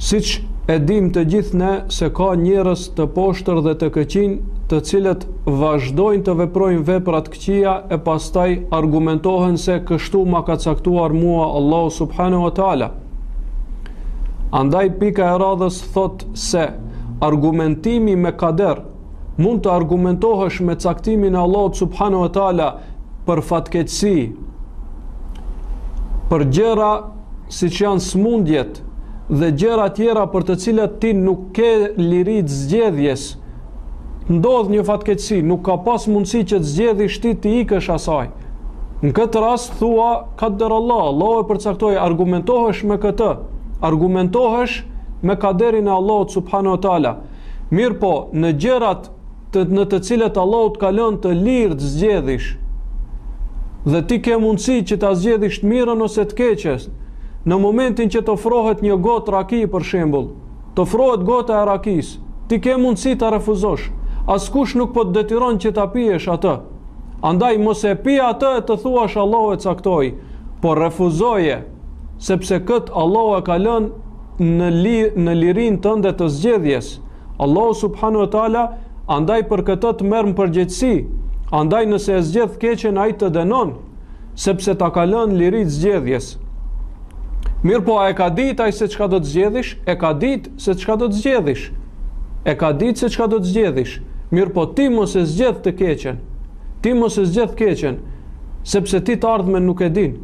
Siç e dim të gjithë ne se ka njerëz të poshtër dhe të këqij, të cilët vazhdojnë të veprojnë vepra të këqija e pastaj argumentohen se kështu ma ka caktuar mua Allahu subhanahu wa taala. Andaj pika e radhës thot se argumentimi me kader mund të argumentohesh me caktimin e Allahut subhanahu wa taala për fatkeqësi, për gjëra siç janë smundjet dhe gjëra tjera për të cilat ti nuk ke liri të zgjedhjes. Ndodh një fatkeqësi, nuk ka pas mundësi që të zgjedhish ti të ikësh asaj. Në këtë rast thua qaderallah, Allahu e përcaktoi, argumentohesh me këtë, argumentohesh me kaderin e Allahut subhanahu wa taala. Mirë po, në gjërat në të cilat Allahu të ka lënë të lirë të zgjedhish, dhe ti ke mundësi që ta zgjedhish të mirën ose të keqen, në momentin që të ofrohet një gotë raki për shembull, të ofrohet gota e rakis, ti ke mundësi ta refuzosh. Askush nuk po të detyron që ta pijesh atë. Andaj mos e pi atë e të thuash Allahu e caktoi, por refuzoje, sepse këtë Allahu e ka lënë në lirinë tënde të zgjedhjes. Allahu subhanahu wa taala andaj për këtë të merr në përgjegjësi. Andaj nëse e zgjedh keqen, ai të dënon, sepse ta ka lënë liri të zgjedhjes. Mirë po, a e ka ditë ai se çka do të zgjedhish? E ka ditë se çka do të zgjedhish. E ka ditë se çka do të zgjedhish. Mirë po, ti mos e zgjedh të keqen. Ti mos e zgjedh keqen, sepse ti të ardhmen nuk e din.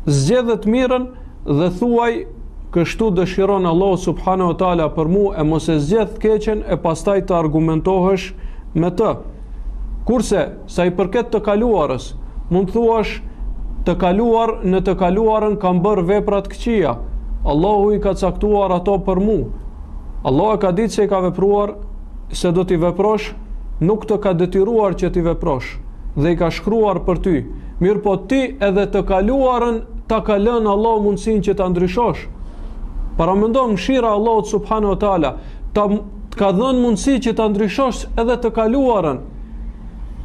Zgjedh të mirën dhe thuaj kështu dëshiron Allahu subhanahu wa taala për mua, e mos e zgjedh të keqen e pastaj të argumentohesh me të. Kurse sa i përket të kaluarës, mund thuash të kaluar në të kaluarën kam bërë vepra të këqija. Allahu i ka caktuar ato për mua. Allahu e ka ditë se i ka vepruar se do t'i veprosh, nuk të ka detyruar që t'i veprosh dhe i ka shkruar për ty. Mirë po, ti edhe të kaluarën ta ka lënë Allahu mundësinë që ta ndryshosh. Paramendo mëshira e Allahut subhanahu wa taala, të ka dhënë mundësi që ta ndryshosh edhe të kaluarën.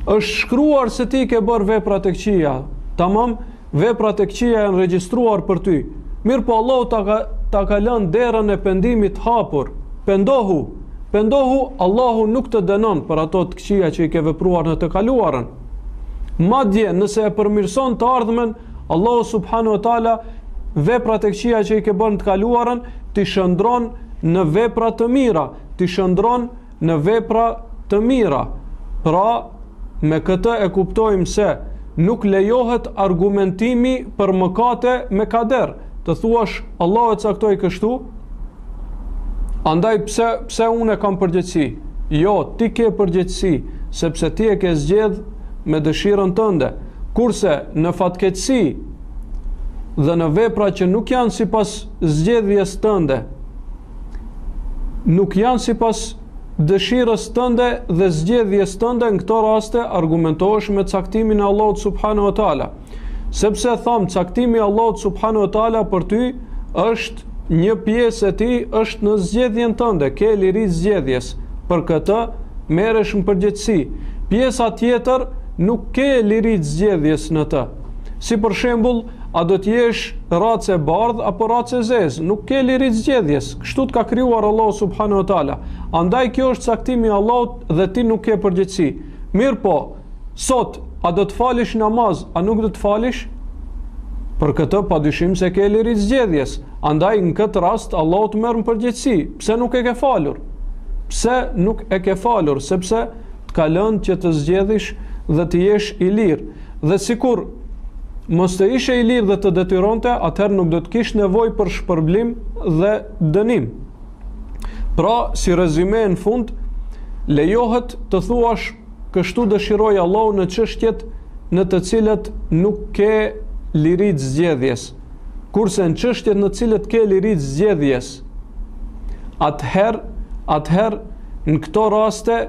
Është shkruar se ti ke bërë vepra të këqija. Tamam, veprat e këqija janë regjistruar për ty. Mirë po, Allahu ta ka lënë derën e pendimit hapur. Pendohu, Allahu nuk të dënon për ato të këqija që i ke vepruar në të kaluarën. Madje nëse e përmirëson të ardhmen, Allahu subhanahu wa taala veprat e këqija që i ke bërë në të kaluarën ti shëndron në vepra të mira, ti shëndron në vepra të mira. Pra, me këtë e kuptojmë se nuk lejohet argumentimi për mëkate me kader. Të thuash Allahu e caktoi kështu, andaj pse unë e kam përgjegjësi? Jo, ti ke përgjegjësi, sepse ti e ke zgjedh me dëshirën tënde. Kurse në fatkeqësi dhe në vepra që nuk janë sipas zgjedhjes tënde, nuk janë sipas dëshirës tënde dhe zgjedhjes tënde, në këto raste argumentohesh me caktimin e Allahut subhanahu wa taala. Sepse tham, caktimi i Allahut subhanahu wa taala për ty është një pjesë e tij, është në zgjedhjen tënde, ke liri zgjedhjes. Për këtë merresh në përgjegjësi. Pjesa tjetër nuk ke liri zgjedhjes në të. Si për shembull, a do të jesh racë e bardhë apo racë e zezë, nuk ke liri zgjedhjes. Kështu të ka krijuar Allahu subhanahu wa taala. Andaj kjo është caktimi i Allahut dhe ti nuk ke përgjegjësi. Mirë po, sot a do të falish namaz, a nuk do të falish? Për këtë padyshim se ke liri zgjedhjes. Andaj në këtë rast Allahu të merr në përgjegjësi. Pse nuk e ke falur? Pse nuk e ke falur? Sepse të ka lënë që të zgjedhish dhe të jesh i lirë. Dhe sikur mos të ishe i lirë dhe të detyronte, atëherë nuk do të kish nevojë për shpërblim dhe dënim. Pra, si rezume në fund, lejohet të thuash kështu dëshiroi Allahu në çështjet në të cilat nuk ke liri të zgjedhjes. Kurse në çështjet në të cilat ke liri të zgjedhjes, atëherë në këto raste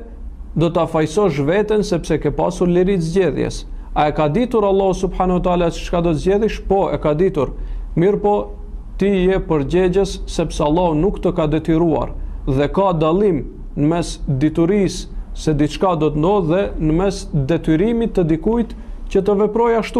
do ta fajsosh veten sepse ke pasur liri të zgjedhjes. A e ka ditur Allahu subhanahu wa taala çka do të zgjedhish? Po, e ka ditur. Mirë po, ti je përgjegjës sepse Allahu nuk të ka detyruar dhe ka dallim në mes diturisë se diçka do të ndodhë dhe në mes detyrimit të dikujt që të veprojë ashtu.